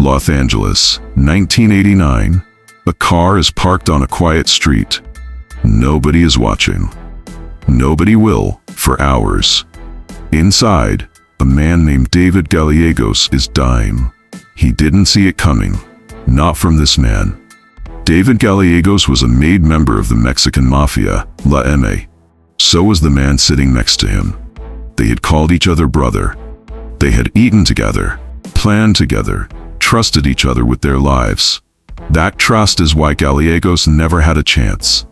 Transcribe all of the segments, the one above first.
Los Angeles, 1989. A car is parked on a quiet street. Nobody is watching. Nobody will, for hours. Inside, a man named David Gallegos is dying. He didn't see it coming. Not from this man. David Gallegos was a made member of the Mexican Mafia, lled. So was the man sitting next to him. They had called each other brother. They had eaten together, planned together, trusted each other with their lives. That trust is why Gallegos never had a chance.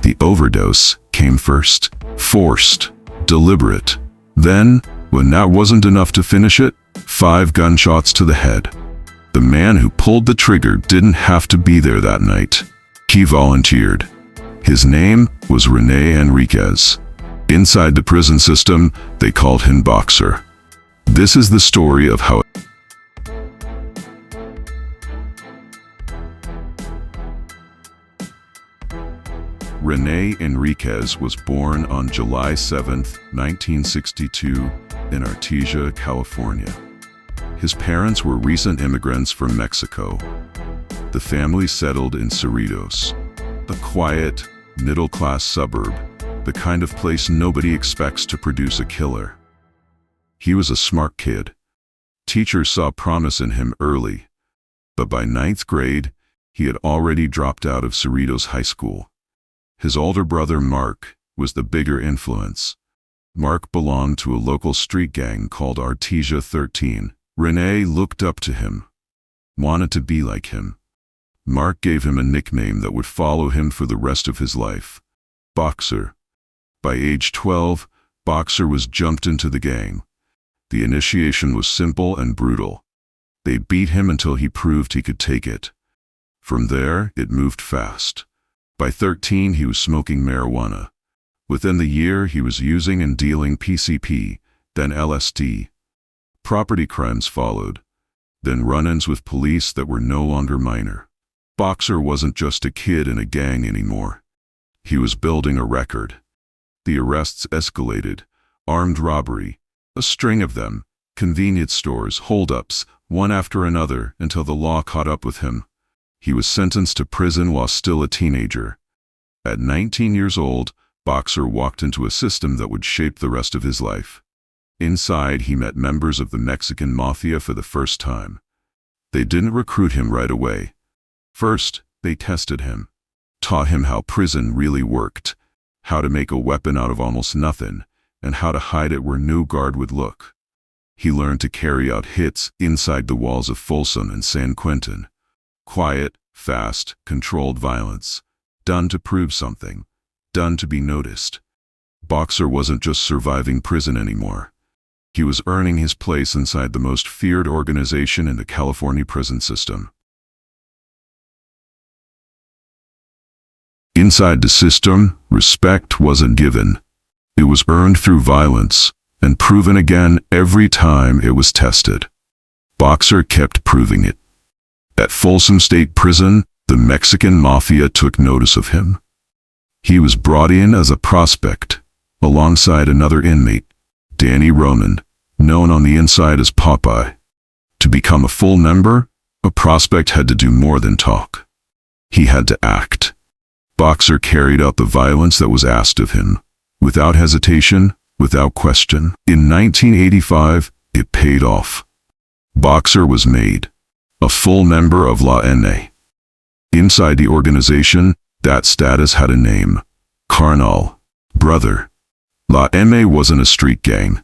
The overdose came first, forced, deliberate. Then, when that wasn't enough to finish it, 5 gunshots to the head. The man who pulled the trigger didn't have to be there that night. He volunteered. His name was Rene Enriquez. Inside the prison system, they called him Boxer. This is the story of how Rene Enriquez was born on July 7, 1962, in Artesia, California. His parents were recent immigrants from Mexico. The family settled in Cerritos, a quiet, middle-class suburb, the kind of place nobody expects to produce a killer. He was a smart kid. Teachers saw promise in him early, but by 9th grade, he had already dropped out of Cerritos High School. His older brother, Mark, was the bigger influence. Mark belonged to a local street gang called Artesia 13. Rene looked up to him, wanted to be like him. Mark gave him a nickname that would follow him for the rest of his life: Boxer. By age 12, Boxer was jumped into the gang. The initiation was simple and brutal. They beat him until he proved he could take it. From there, it moved fast. By 13, he was smoking marijuana. Within the year, he was using and dealing PCP, then LSD. Property crimes followed, then run-ins with police that were no longer minor. Boxer wasn't just a kid in a gang anymore. He was building a record. The arrests escalated: armed robbery, a string of them, convenience stores, holdups, one after another, until the law caught up with him. He was sentenced to prison while still a teenager. At 19 years old, Boxer walked into a system that would shape the rest of his life. Inside, he met members of the Mexican Mafia for the first time. They didn't recruit him right away. First, they tested him, taught him how prison really worked, how to make a weapon out of almost nothing, and how to hide it where no guard would look. He learned to carry out hits inside the walls of Folsom and San Quentin. Quiet, fast, controlled violence. Done to prove something. Done to be noticed. Boxer wasn't just surviving prison anymore. He was earning his place inside the most feared organization in the California prison system. Inside the system, respect wasn't given. It was earned through violence, and proven again every time it was tested. Boxer kept proving it. At Folsom State Prison, the Mexican Mafia took notice of him. He was brought in as a prospect, alongside another inmate, Danny Roman, known on the inside as Popeye. To become a full member, a prospect had to do more than talk. He had to act. Boxer carried out the violence that was asked of him, without hesitation, without question. In 1985, it paid off. Boxer was made a full member of lled. Inside the organization, that status had a name: Carnal, brother. lled wasn't a street gang.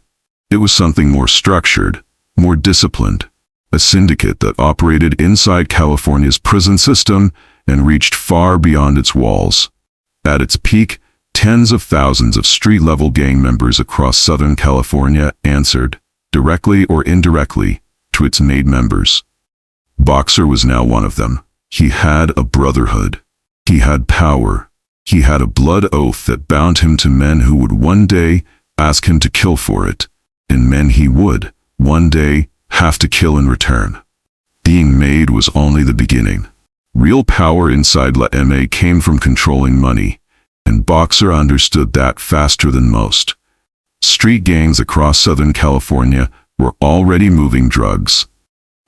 It was something more structured, more disciplined, a syndicate that operated inside California's prison system and reached far beyond its walls. At its peak, tens of thousands of street-level gang members across Southern California answered, directly or indirectly, to its made members. Boxer was now one of them. He had a brotherhood. He had power. He had a blood oath that bound him to men who would one day ask him to kill for it, and men he would, one day, have to kill in return. Being made was only the beginning. Real power inside lled came from controlling money, and Boxer understood that faster than most. Street gangs across Southern California were already moving drugs: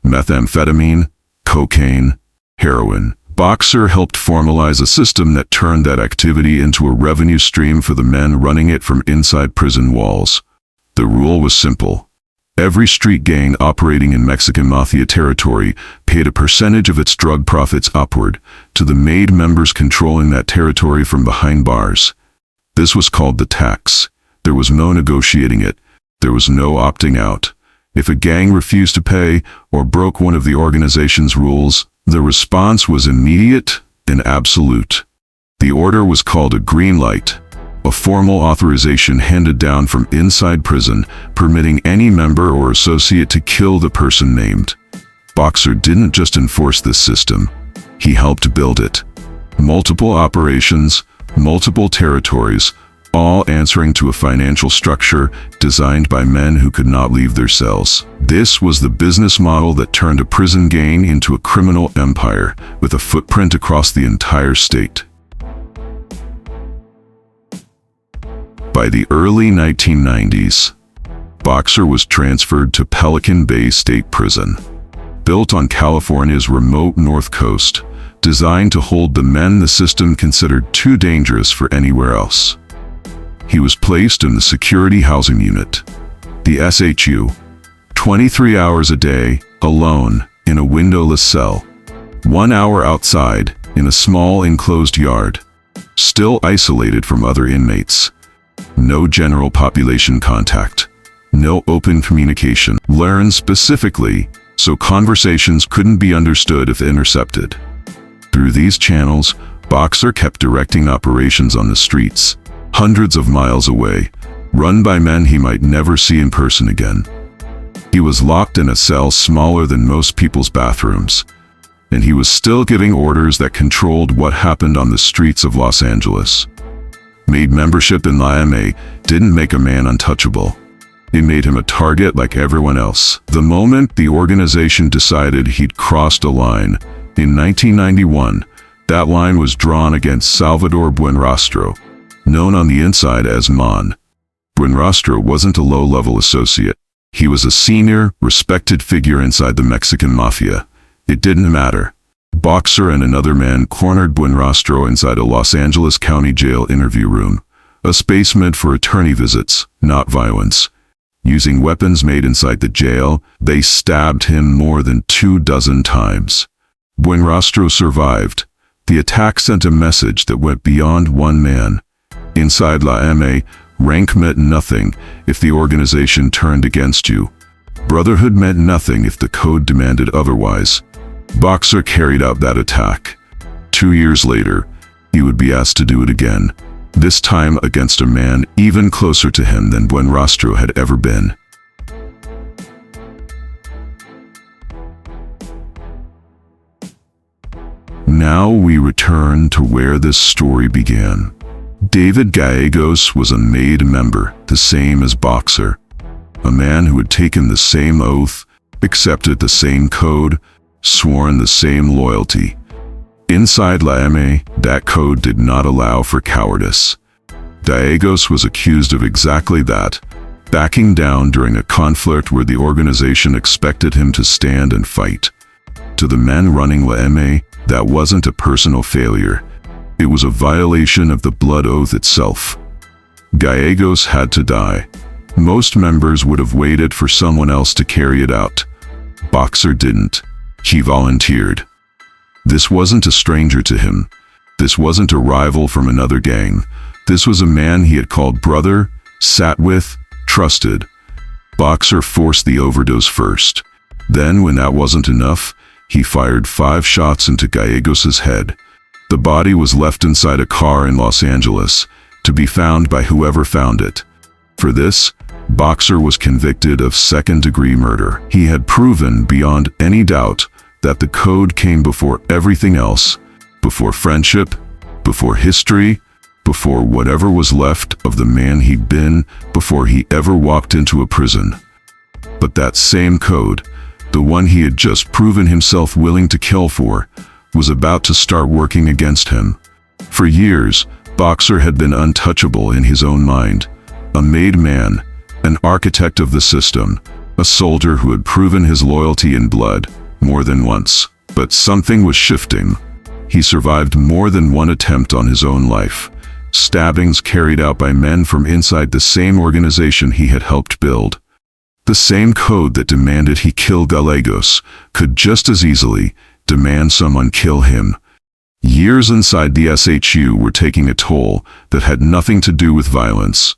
methamphetamine, cocaine, heroin. Boxer helped formalize a system that turned that activity into a revenue stream for the men running it from inside prison walls. The rule was simple. Every street gang operating in Mexican Mafia territory paid a percentage of its drug profits upward to the made members controlling that territory from behind bars. This was called the tax. There was no negotiating it. There was no opting out. If a gang refused to pay or broke one of the organization's rules, the response was immediate and absolute. The order was called a green light, a formal authorization handed down from inside prison permitting any member or associate to kill the person named. Boxer didn't just enforce this system, he helped build it. Multiple operations, multiple territories, all answering to a financial structure designed by men who could not leave their cells. This was the business model that turned a prison gang into a criminal empire with a footprint across the entire state. By the early 1990s, Boxer was transferred to Pelican Bay State Prison. Built on California's remote north coast, designed to hold the men the system considered too dangerous for anywhere else. He was placed in the Security Housing Unit, the SHU, 23 hours a day, alone, in a windowless cell. 1 hour outside, in a small enclosed yard, still isolated from other inmates. No general population contact. No open communication. Learned specifically so conversations couldn't be understood if intercepted. Through these channels, Boxer kept directing operations on the streets, hundreds of miles away, run by men he might never see in person again. He was locked in a cell smaller than most people's bathrooms, and he was still giving orders that controlled what happened on the streets of Los Angeles. Made membership in lled didn't make a man untouchable. It made him a target like everyone else. The moment the organization decided he'd crossed a line, in 1991, that line was drawn against Salvador Buenrostro, known on the inside as Mon. Buenrostro wasn't a low-level associate. He was a senior, respected figure inside the Mexican Mafia. It didn't matter. Boxer and another man cornered Buenrostro inside a Los Angeles County jail interview room, a space meant for attorney visits, not violence. Using weapons made inside the jail, they stabbed him more than 24 times. Buenrostro survived. The attack sent a message that went beyond one man. Inside lled, rank meant nothing if the organization turned against you. Brotherhood meant nothing if the code demanded otherwise. Boxer carried out that attack. 2 years later, he would be asked to do it again, this time against a man even closer to him than Buenrostro had ever been. Now we return to where this story began. David Gallegos was a made member, the same as Boxer. A man who had taken the same oath, accepted the same code, sworn the same loyalty. Inside lled, that code did not allow for cowardice. Gallegos was accused of exactly that, backing down during a conflict where the organization expected him to stand and fight. To the men running lled, that wasn't a personal failure. It was a violation of the blood oath itself. Gallegos had to die. Most members would have waited for someone else to carry it out. Boxer didn't. He volunteered. This wasn't a stranger to him. This wasn't a rival from another gang. This was a man he had called brother, sat with, trusted. Boxer forced the overdose first. Then, when that wasn't enough, he fired 5 shots into Gallegos' head. The body was left inside a car in Los Angeles, to be found by whoever found it. For this, Boxer was convicted of second-degree murder. He had proven beyond any doubt that the code came before everything else, before friendship, before history, before whatever was left of the man he'd been before he ever walked into a prison. But that same code, the one he had just proven himself willing to kill for, was about to start working against him. For years, Boxer had been untouchable in his own mind, a made man, an architect of the system, a soldier who had proven his loyalty in blood more than once. But something was shifting. He survived more than one attempt on his own life. Stabbings carried out by men from inside the same organization he had helped build. The same code that demanded he kill Gallegos could just as easily demand someone kill him. Years inside the SHU were taking a toll that had nothing to do with violence.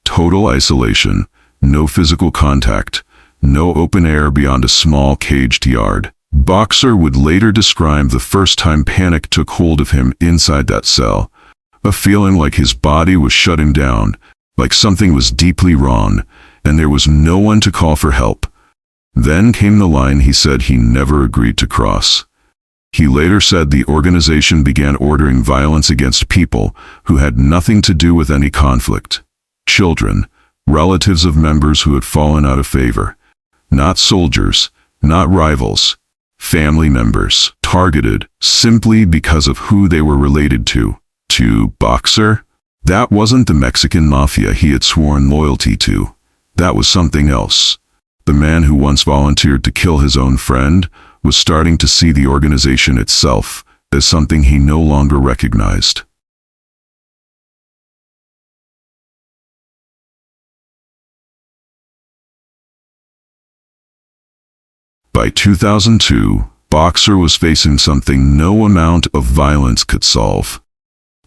Total isolation, no physical contact, no open air beyond a small caged yard. Boxer would later describe the first time panic took hold of him inside that cell. A feeling like his body was shutting down, like something was deeply wrong, and there was no one to call for help. Then came the line he said he never agreed to cross. He later said the organization began ordering violence against people who had nothing to do with any conflict. Children, relatives of members who had fallen out of favor. Not soldiers, not rivals. Family members, targeted simply because of who they were related to. To Boxer? That wasn't the Mexican Mafia he had sworn loyalty to. That was something else. The man who once volunteered to kill his own friend was starting to see the organization itself as something he no longer recognized. By 2002, Boxer was facing something no amount of violence could solve.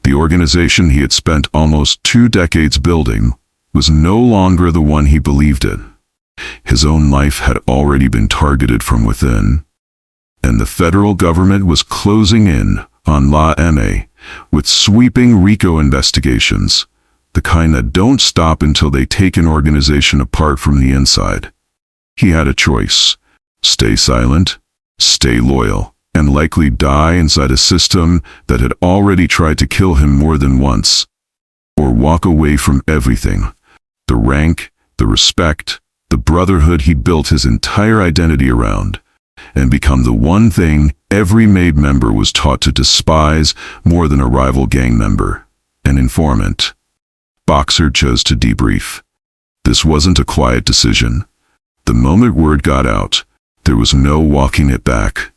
The organization he had spent almost 2 decades building was no longer the one he believed in. His own life had already been targeted from within, and the federal government was closing in on lled with sweeping RICO investigations, the kind that don't stop until they take an organization apart from the inside. He had a choice: stay silent, stay loyal, and likely die inside a system that had already tried to kill him more than once, or walk away from everything: the rank, the respect, the brotherhood he built his entire identity around, and become the one thing every MAID member was taught to despise more than a rival gang member: an informant. Boxer chose to debrief. This wasn't a quiet decision. The moment word got out, there was no walking it back.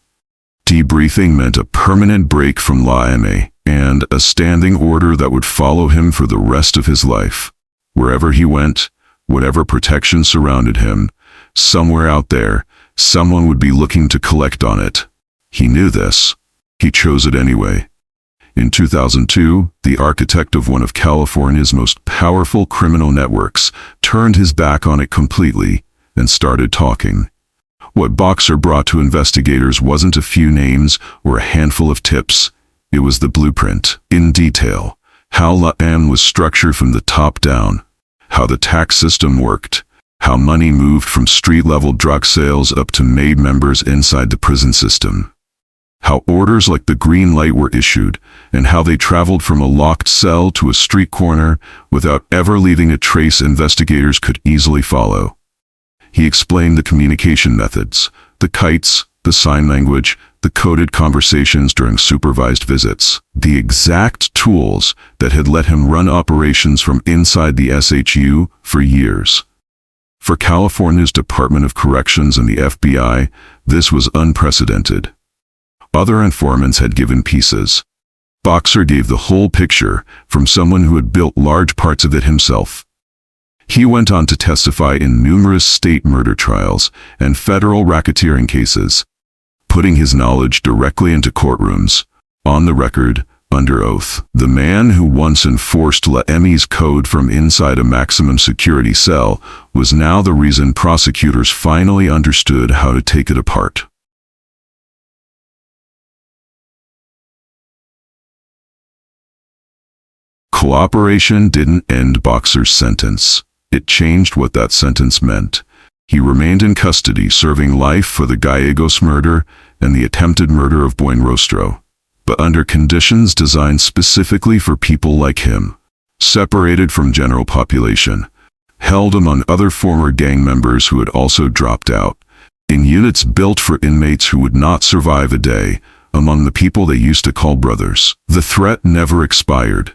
Debriefing meant a permanent break from lled and a standing order that would follow him for the rest of his life. Wherever he went, whatever protection surrounded him, somewhere out there, someone would be looking to collect on it. He knew this. He chose it anyway. In 2002, the architect of one of California's most powerful criminal networks turned his back on it completely and started talking. What Boxer brought to investigators wasn't a few names or a handful of tips. It was the blueprint, in detail, how lled was structured from the top down, how the tax system worked, how money moved from street-level drug sales up to MAID members inside the prison system, how orders like the green light were issued, and how they traveled from a locked cell to a street corner without ever leaving a trace investigators could easily follow. He explained the communication methods, the kites, the sign language, the coded conversations during supervised visits, the exact tools that had let him run operations from inside the SHU for years. For California's Department of Corrections and the FBI, this was unprecedented. Other informants had given pieces. Boxer gave the whole picture from someone who had built large parts of it himself. He went on to testify in numerous state murder trials and federal racketeering cases, putting his knowledge directly into courtrooms, on the record, under oath. The man who once enforced lled's code from inside a maximum security cell was now the reason prosecutors finally understood how to take it apart. Cooperation didn't end Boxer's sentence. It changed what that sentence meant. He remained in custody serving life for the Gallegos murder and the attempted murder of Buenrostro, but under conditions designed specifically for people like him, separated from general population, held among other former gang members who had also dropped out, in units built for inmates who would not survive a day, among the people they used to call brothers. The threat never expired.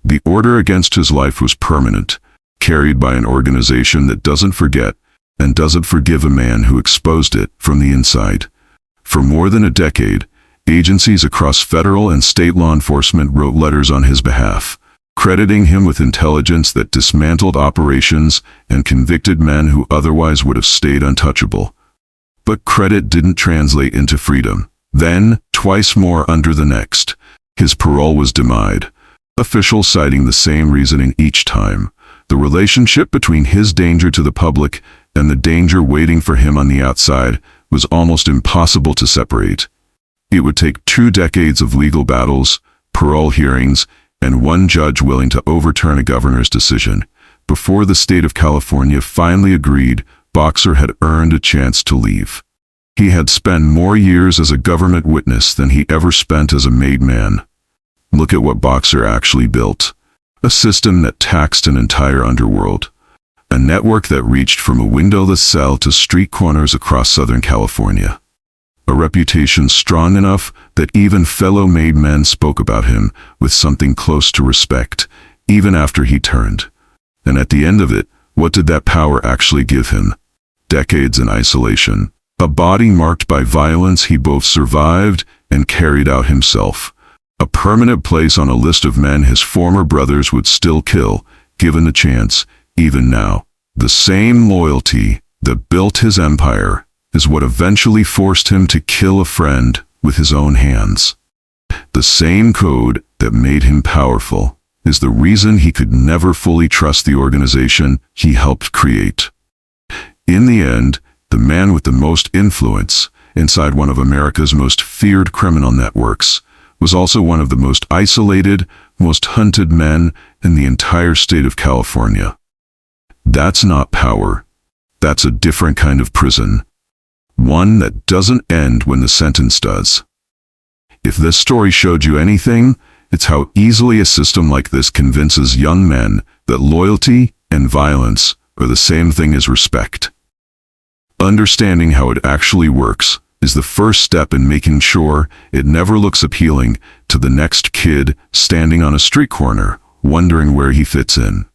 The order against his life was permanent, carried by an organization that doesn't forget and doesn't forgive a man who exposed it from the inside. For more than a decade, agencies across federal and state law enforcement wrote letters on his behalf, crediting him with intelligence that dismantled operations and convicted men who otherwise would have stayed untouchable. But credit didn't translate into freedom. Then, twice more under the next, his parole was denied, officials citing the same reasoning each time. The relationship between his danger to the public and the danger waiting for him on the outside was almost impossible to separate. It would take 2 decades of legal battles, parole hearings, and one judge willing to overturn a governor's decision before the state of California finally agreed Boxer had earned a chance to leave. He had spent more years as a government witness than he ever spent as a made man. Look at what Boxer actually built. A system that taxed an entire underworld. A network that reached from a windowless cell to street corners across Southern California. A reputation strong enough that even fellow made men spoke about him with something close to respect, even after he turned. And at the end of it, what did that power actually give him? Decades in isolation. A body marked by violence he both survived and carried out himself. A permanent place on a list of men his former brothers would still kill, given the chance, even now. The same loyalty that built his empire is what eventually forced him to kill a friend with his own hands. The same code that made him powerful is the reason he could never fully trust the organization he helped create. In the end, the man with the most influence inside one of America's most feared criminal networks was also one of the most isolated, most hunted men in the entire state of California. That's not power. That's a different kind of prison. One that doesn't end when the sentence does. If this story showed you anything, it's how easily a system like this convinces young men that loyalty and violence are the same thing as respect. Understanding how it actually works is the first step in making sure it never looks appealing to the next kid standing on a street corner, wondering where he fits in.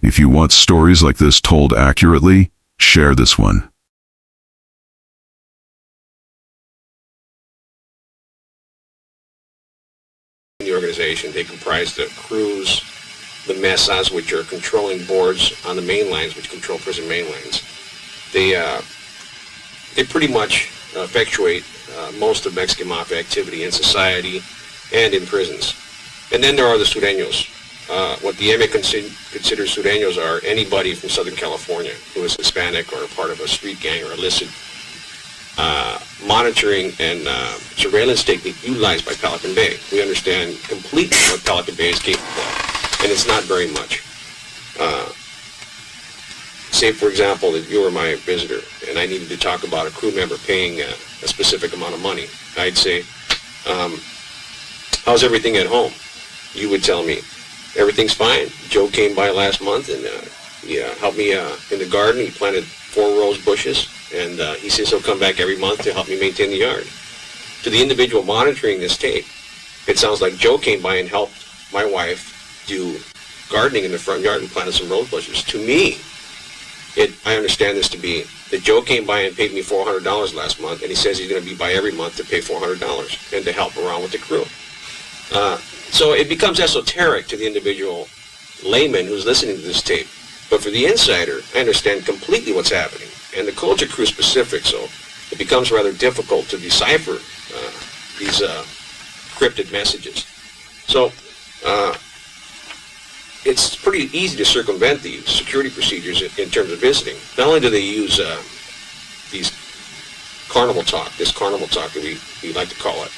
If you want stories like this told accurately, share this one. The organization, they comprise the crews, the mesas, which are controlling boards on the main lines, which control prison main lines. They pretty much effectuate most of Mexican Mafia activity in society and in prisons. And then there are the sureños. What the MA considers sureños are anybody from Southern California who is Hispanic or a part of a street gang or illicit monitoring and surveillance technique utilized by Pelican Bay. We understand completely what Pelican Bay is capable of, and it's not very much. Say, for example, that you were my visitor, and I needed to talk about a crew member paying a specific amount of money. I'd say, how's everything at home? You would tell me, everything's fine. Joe came by last month, and he helped me in the garden. He planted 4 rows of bushes, and he says he'll come back every month to help me maintain the yard. To the individual monitoring this tape, it sounds like Joe came by and helped my wife do gardening in the front yard and planted some rose bushes. To me, I understand this to be that Joe came by and paid me $400 last month, and he says he's going to be by every month to pay $400 and to help around with the crew. So it becomes esoteric to the individual layman who's listening to this tape. But for the insider, I understand completely what's happening. And the codes are crew specific, so it becomes rather difficult to decipher these cryptic messages. So it's pretty easy to circumvent the security procedures in terms of visiting. Not only do they use this carnival talk that we like to call it,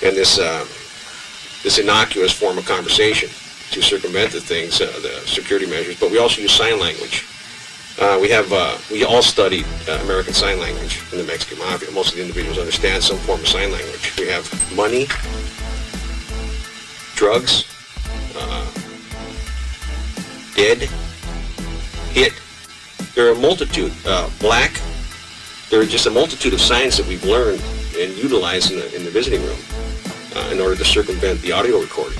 and this innocuous form of conversation to circumvent the things, the security measures, but we also use sign language. We all studied American Sign Language in the Mexican Mafia. Most of the individuals understand some form of sign language. We have money, drugs, dead, hit. There are a multitude, black. There are just a multitude of signs that we've learned and utilized in the visiting room in order to circumvent the audio recording.